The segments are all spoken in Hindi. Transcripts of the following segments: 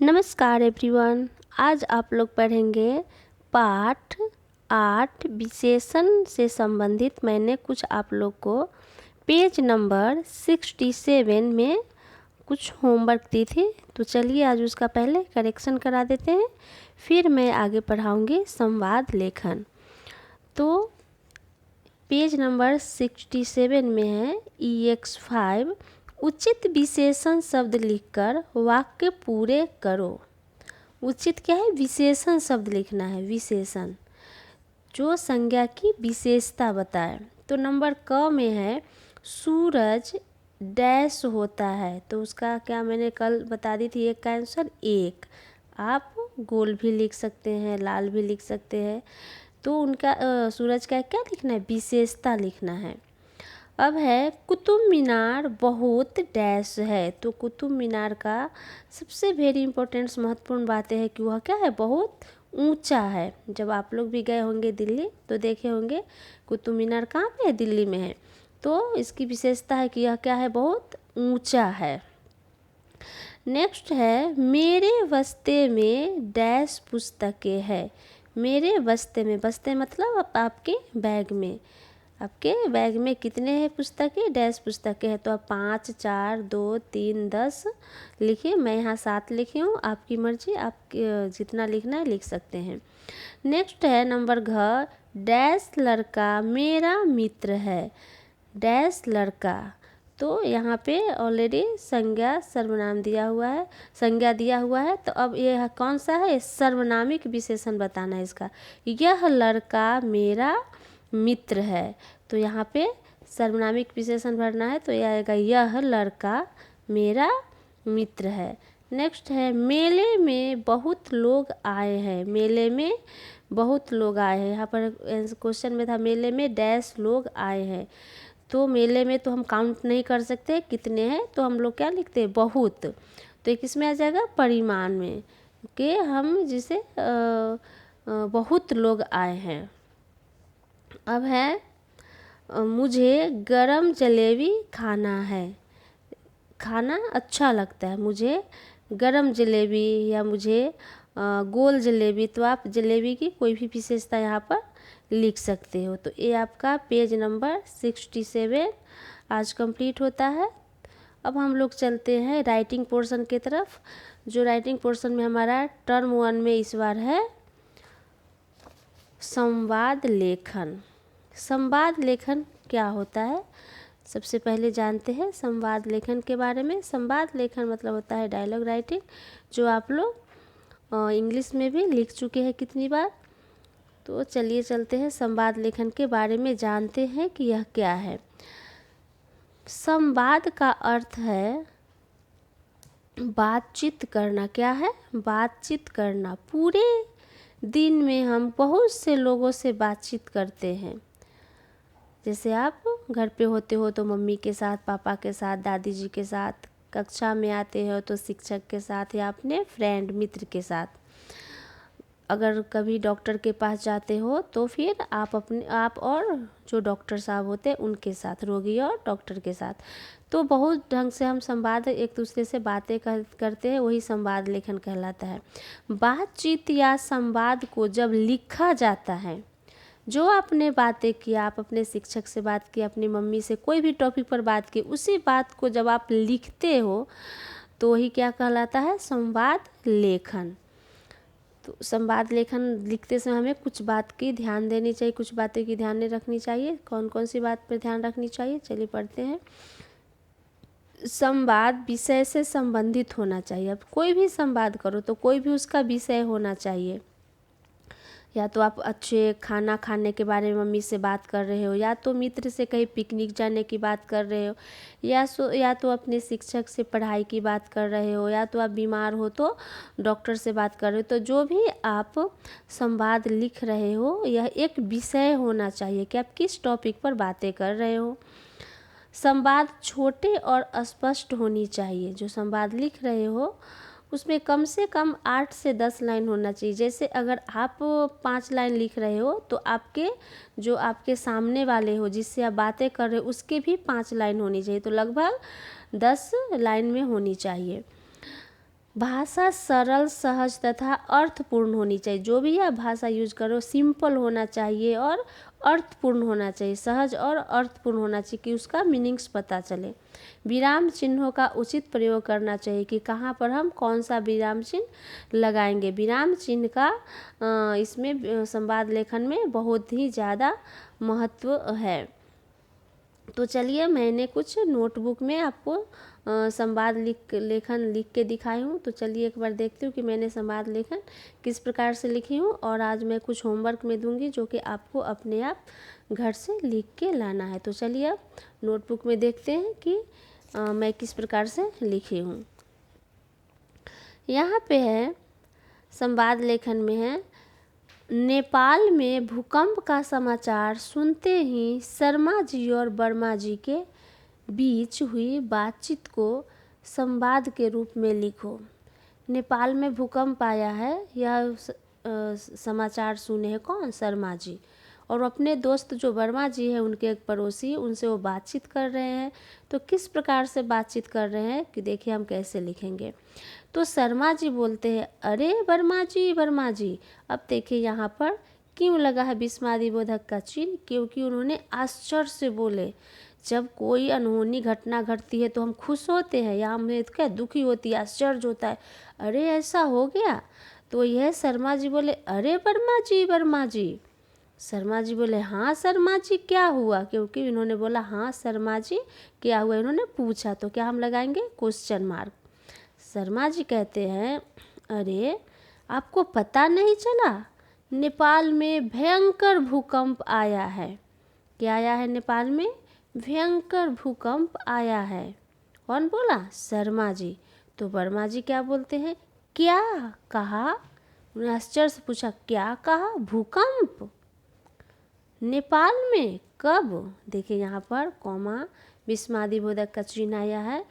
नमस्कार एवरीवन। आज आप लोग पढ़ेंगे पाठ 8 विशेषण से संबंधित। मैंने कुछ आप लोग को पेज नंबर 67 में कुछ होमवर्क दी थी, तो चलिए आज उसका पहले करेक्शन करा देते हैं, फिर मैं आगे पढ़ाऊंगी संवाद लेखन। तो पेज नंबर 67 में है EX5 उचित विशेषण शब्द लिखकर वाक्य पूरे करो। उचित क्या है? विशेषण शब्द लिखना है, विशेषण जो संज्ञा की विशेषता बताए। तो नंबर क में है सूरज डैश होता है, तो उसका क्या मैंने कल बता दी थी, एक का आंसर एक। आप गोल भी लिख सकते हैं, लाल भी लिख सकते हैं। तो उनका सूरज का क्या लिखना है? विशेषता लिखना है। अब है कुतुब मीनार बहुत डैश है, तो कुतुब मीनार का सबसे वेरी इंपॉर्टेंट महत्वपूर्ण बात है कि वह क्या है? बहुत ऊंचा है। जब आप लोग भी गए होंगे दिल्ली तो देखे होंगे कुतुब मीनार कहाँ पे है? दिल्ली में है। तो इसकी विशेषता है कि यह क्या है? बहुत ऊंचा है। नेक्स्ट है मेरे बस्ते में डैश पुस्तकें है। मेरे बस्ते में, बस्ते मतलब आपके बैग में, आपके बैग में कितने हैं पुस्तकें? डैश पुस्तकें हैं। तो आप 5, 4, 2, 3, 10 लिखिए। मैं यहाँ 7 लिखी हूँ, आपकी मर्जी, आप जितना लिखना है लिख सकते हैं। नेक्स्ट है नंबर घ डैश लड़का मेरा मित्र है। डैश लड़का, तो यहाँ पे ऑलरेडी संज्ञा सर्वनाम दिया हुआ है, संज्ञा दिया हुआ है। तो अब ये कौन सा है? सर्वनामिक विशेषण बताना है इसका। यह लड़का मेरा मित्र है, तो यहाँ पे सर्वनामिक विशेषण भरना है। तो यह आएगा यह लड़का मेरा मित्र है। नेक्स्ट है मेले में बहुत लोग आए हैं। मेले में बहुत लोग आए हैं, यहाँ पर क्वेश्चन में था मेले में डैश लोग आए हैं। तो मेले में तो हम काउंट नहीं कर सकते कितने हैं, तो हम लोग क्या लिखते हैं? बहुत। तो एक इसमें आ जाएगा परिमाण में कि हम जिसे बहुत लोग आए हैं। अब है मुझे गरम जलेबी खाना है। खाना अच्छा लगता है, मुझे गरम जलेबी या मुझे गोल जलेबी। तो आप जलेबी की कोई भी विशेषता यहाँ पर लिख सकते हो। तो ये आपका पेज नंबर 67 आज कंप्लीट होता है। अब हम लोग चलते हैं राइटिंग पोर्शन की तरफ। जो राइटिंग पोर्शन में हमारा टर्म 1 में इस बार है संवाद लेखन। संवाद लेखन क्या होता है? सबसे पहले जानते हैं संवाद लेखन के बारे में। संवाद लेखन मतलब होता है डायलॉग राइटिंग, जो आप लोग इंग्लिश में भी लिख चुके हैं कितनी बार। तो चलिए चलते हैं संवाद लेखन के बारे में जानते हैं कि यह क्या है। संवाद का अर्थ है बातचीत करना। क्या है? बातचीत करना। पूरे दिन में हम बहुत से लोगों से बातचीत करते हैं। जैसे आप घर पे होते हो तो मम्मी के साथ, पापा के साथ, दादी जी के साथ, कक्षा में आते हो तो शिक्षक के साथ या अपने फ्रेंड मित्र के साथ। अगर कभी डॉक्टर के पास जाते हो तो फिर आप और जो डॉक्टर साहब होते हैं उनके साथ, रोगी और डॉक्टर के साथ। तो बहुत ढंग से हम संवाद एक दूसरे से बातें करते हैं, वही संवाद लेखन कहलाता है। बातचीत या संवाद को जब लिखा जाता है, जो आपने बातें की, आप अपने शिक्षक से बात की, अपनी मम्मी से कोई भी टॉपिक पर बात की, उसी बात को जब आप लिखते हो तो वही क्या कहलाता है? संवाद लेखन। तो संवाद लेखन लिखते समय हमें कुछ बात की ध्यान देनी चाहिए, कुछ बातें की ध्यान नहीं रखनी चाहिए। कौन कौन सी बात पर ध्यान रखनी चाहिए? चलिए पढ़ते हैं। संवाद विषय से संबंधित होना चाहिए। अब कोई भी संवाद करो तो कोई भी उसका विषय होना चाहिए। या तो आप अच्छे खाना खाने के बारे में मम्मी से बात कर रहे हो, या तो मित्र से कहीं पिकनिक जाने की बात कर रहे हो, या तो अपने शिक्षक से पढ़ाई की बात कर रहे हो, या तो आप बीमार हो तो डॉक्टर से बात कर रहे हो। तो जो भी आप संवाद लिख रहे हो यह एक विषय होना चाहिए कि आप किस टॉपिक पर बातें कर रहे हो। संवाद छोटे और स्पष्ट होनी चाहिए। जो संवाद लिख रहे हो उसमें कम से कम 8 से 10 लाइन होना चाहिए। जैसे अगर आप 5 लाइन लिख रहे हो तो जो आपके सामने वाले हो, जिससे आप बातें कर रहे हो, उसके भी 5 लाइन होनी चाहिए। तो लगभग 10 लाइन में होनी चाहिए। भाषा सरल, सहज तथा अर्थपूर्ण होनी चाहिए। जो भी आप भाषा यूज करो सिंपल होना चाहिए और अर्थपूर्ण होना चाहिए, सहज और अर्थपूर्ण होना चाहिए कि उसका मीनिंग्स पता चले। विराम चिन्हों का उचित प्रयोग करना चाहिए कि कहाँ पर हम कौन सा विराम चिन्ह लगाएंगे। विराम चिन्ह का इसमें संवाद लेखन में बहुत ही ज़्यादा महत्व है। तो चलिए मैंने कुछ नोटबुक में आपको संवाद लेखन लिख के दिखाई हूँ। तो चलिए एक बार देखती हूँ कि मैंने संवाद लेखन किस प्रकार से लिखी हूँ, और आज मैं कुछ होमवर्क में दूंगी जो कि आपको अपने आप घर से लिख के लाना है। तो चलिए अब नोटबुक में देखते हैं कि मैं किस प्रकार से लिखी हूँ। यहाँ पे है संवाद लेखन में है, नेपाल में भूकंप का समाचार सुनते ही शर्मा जी और वर्मा जी के बीच हुई बातचीत को संवाद के रूप में लिखो। नेपाल में भूकंप आया है, यह समाचार सुने हैं कौन? शर्मा जी, और अपने दोस्त जो वर्मा जी है उनके एक पड़ोसी, उनसे वो बातचीत कर रहे हैं। तो किस प्रकार से बातचीत कर रहे हैं कि देखिए हम कैसे लिखेंगे। तो शर्मा जी बोलते हैं, अरे वर्मा जी। अब देखिए यहाँ पर क्यों लगा है विस्मयादिबोधक का चिन्ह, क्योंकि उन्होंने आश्चर्य से बोले। जब कोई अनहोनी घटना घटती है तो हम खुश होते हैं, या हमें क्या दुखी होती है, आश्चर्य होता है, अरे ऐसा हो गया। तो यह शर्मा जी बोले, अरे वर्मा जी। शर्मा जी बोले, हाँ शर्मा जी क्या हुआ, क्योंकि इन्होंने बोला हाँ शर्मा जी क्या हुआ, इन्होंने पूछा, तो क्या हम लगाएंगे क्वेश्चन मार्क। शर्मा जी कहते हैं, अरे आपको पता नहीं चला, नेपाल में भयंकर भूकंप आया है। क्या आया है नेपाल में? भयंकर भूकंप आया है। कौन बोला? शर्मा जी। तो वर्मा जी क्या बोलते हैं, क्या कहा? उन्होंने आश्चर्य से पूछा, क्या कहा? भूकंप नेपाल में कब? देखिए यहाँ पर कॉमा विस्मयादिबोधक का चिन्ह आया है,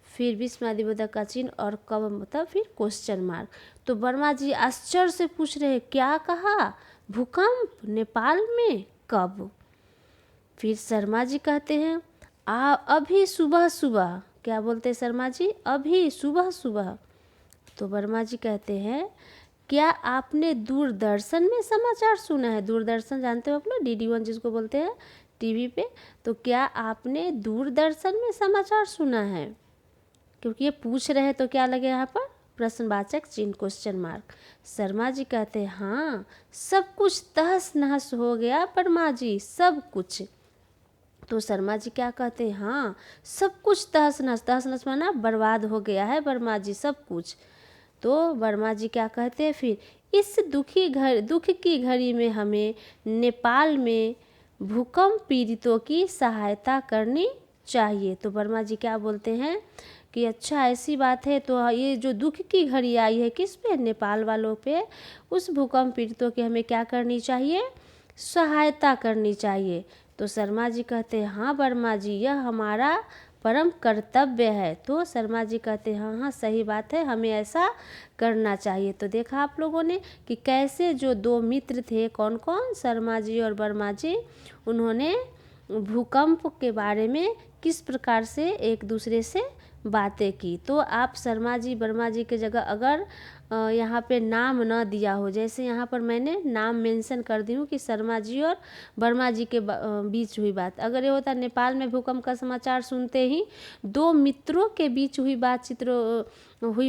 फिर विस्मयादिबोधक का चिन्ह और कब मतलब फिर क्वेश्चन मार्क। तो वर्मा जी आश्चर्य से पूछ रहे हैं, क्या कहा? भूकंप नेपाल में कब? फिर शर्मा जी कहते हैं, अभी सुबह सुबह। क्या बोलते हैं शर्मा जी? अभी सुबह सुबह। तो वर्मा जी कहते हैं, क्या आपने दूरदर्शन में समाचार सुना है? दूरदर्शन जानते हो आप लोग, DD1 जिसको बोलते हैं टीवी पे। तो क्या आपने दूरदर्शन में समाचार सुना है? क्योंकि ये पूछ रहे हैं तो क्या लगे यहाँ पर? प्रश्नवाचक चिन्ह क्वेश्चन मार्क। शर्मा जी कहते हैं, हाँ सब कुछ तहस नहस हो गया वर्मा जी, सब कुछ। तो शर्मा जी क्या कहते हैं, हाँ सब कुछ तहस नहस माना बर्बाद हो गया है वर्मा जी, सब कुछ। तो वर्मा जी क्या कहते हैं फिर, इस दुख की घड़ी में हमें नेपाल में भूकंप पीड़ितों की सहायता करनी चाहिए। तो वर्मा जी क्या बोलते हैं कि अच्छा ऐसी बात है, तो ये जो दुख की घड़ी आई है किस पे? नेपाल वालों पे। उस भूकंप पीड़ितों की हमें क्या करनी चाहिए? सहायता करनी चाहिए। तो शर्मा जी कहते हैं, हाँ वर्मा जी यह हमारा परम कर्तव्य है। तो शर्मा जी कहते हैं, हाँ हाँ सही बात है, हमें ऐसा करना चाहिए। तो देखा आप लोगों ने कि कैसे जो दो मित्र थे, कौन कौन? शर्मा जी और वर्मा जी, उन्होंने भूकंप के बारे में किस प्रकार से एक दूसरे से बातें की। तो आप शर्मा जी वर्मा जी के जगह अगर यहाँ पे नाम न दिया हो, जैसे यहाँ पर मैंने नाम मेंशन कर दी हूँ कि शर्मा जी और वर्मा जी के बीच हुई बात, अगर ये होता नेपाल में भूकंप का समाचार सुनते ही दो मित्रों के बीच हुई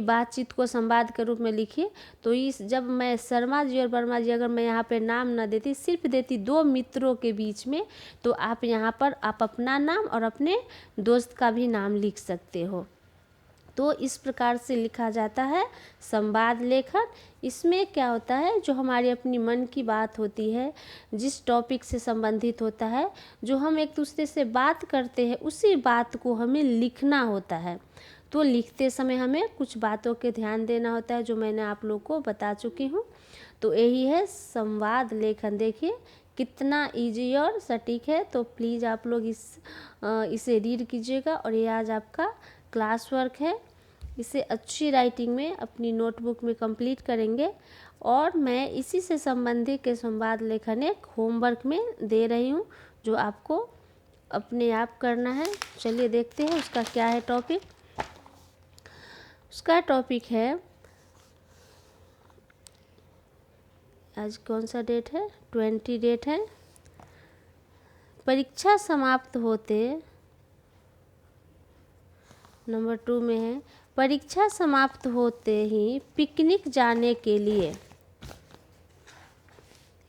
बातचीत को संवाद के रूप में लिखिए। तो इस जब मैं शर्मा जी और वर्मा जी अगर मैं यहाँ पे नाम न देती, सिर्फ देती दो मित्रों के बीच में, तो आप यहाँ पर आप अपना नाम और अपने दोस्त का भी नाम लिख सकते हो। तो इस प्रकार से लिखा जाता है संवाद लेखन। इसमें क्या होता है, जो हमारी अपनी मन की बात होती है, जिस टॉपिक से संबंधित होता है, जो हम एक दूसरे से बात करते हैं, उसी बात को हमें लिखना होता है। तो लिखते समय हमें कुछ बातों के ध्यान देना होता है, जो मैंने आप लोग को बता चुकी हूँ। तो यही है संवाद लेखन। देखिए कितना इजी और सटीक है। तो प्लीज़ आप लोग इसे रीड कीजिएगा। और ये आज आपका क्लास वर्क है, इसे अच्छी राइटिंग में अपनी नोटबुक में कंप्लीट करेंगे। और मैं इसी से संबंधित के संवाद लेखन एक होमवर्क में दे रही हूँ, जो आपको अपने आप करना है। चलिए देखते हैं उसका क्या है टॉपिक। उसका टॉपिक है, आज कौन सा डेट है, 20 डेट है। परीक्षा समाप्त होते, नंबर 2 में है, परीक्षा समाप्त होते ही पिकनिक जाने के लिए,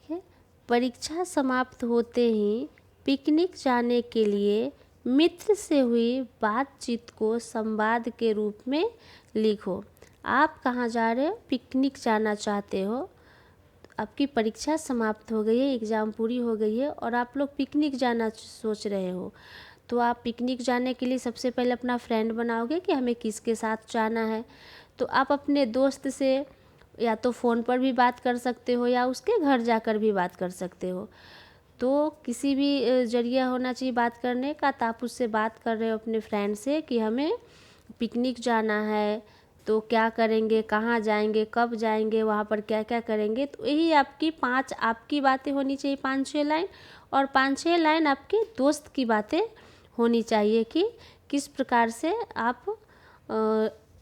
ठीक है, परीक्षा समाप्त होते ही पिकनिक जाने के लिए मित्र से हुई बातचीत को संवाद के रूप में लिखो। आप कहाँ जा रहे हो, पिकनिक जाना चाहते हो, आपकी परीक्षा समाप्त हो गई है, एग्ज़ाम पूरी हो गई है और आप लोग पिकनिक जाना सोच रहे हो। तो आप पिकनिक जाने के लिए सबसे पहले अपना फ्रेंड बनाओगे कि हमें किसके साथ जाना है। तो आप अपने दोस्त से या तो फ़ोन पर भी बात कर सकते हो या उसके घर जाकर भी बात कर सकते हो। तो किसी भी जरिया होना चाहिए बात करने का। तो आप उससे बात कर रहे हो अपने फ्रेंड से कि हमें पिकनिक जाना है, तो क्या करेंगे, कहाँ जाएंगे, कब जाएंगे, वहाँ पर क्या क्या करेंगे। तो यही आपकी 5 आपकी बातें होनी चाहिए, 5-6 लाइन, और 5-6 लाइन आपके दोस्त की बातें होनी चाहिए कि किस प्रकार से आप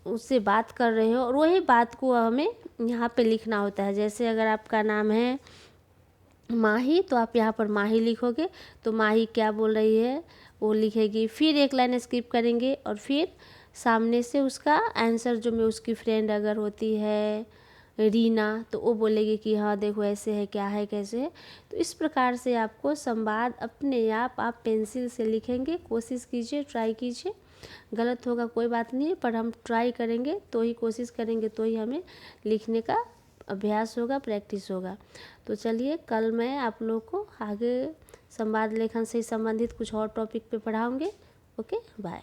उससे बात कर रहे हो। और वही बात को हमें यहाँ पे लिखना होता है। जैसे अगर आपका नाम है माही, तो आप यहाँ पर माही लिखोगे, तो माही क्या बोल रही है वो लिखेगी। फिर एक लाइन स्किप करेंगे और फिर सामने से उसका आंसर, जो मैं उसकी फ्रेंड अगर होती है रीना, तो वो बोलेगी कि हाँ देखो ऐसे है, क्या है, कैसे है। तो इस प्रकार से आपको संवाद अपने आप पेंसिल से लिखेंगे। कोशिश कीजिए, ट्राई कीजिए, गलत होगा कोई बात नहीं, पर हम ट्राई करेंगे तो ही, कोशिश करेंगे तो ही हमें लिखने का अभ्यास होगा, प्रैक्टिस होगा। तो चलिए, कल मैं आप लोग को आगे संवाद लेखन से संबंधित कुछ और टॉपिक पे पढ़ाऊँगी। Okay, bye.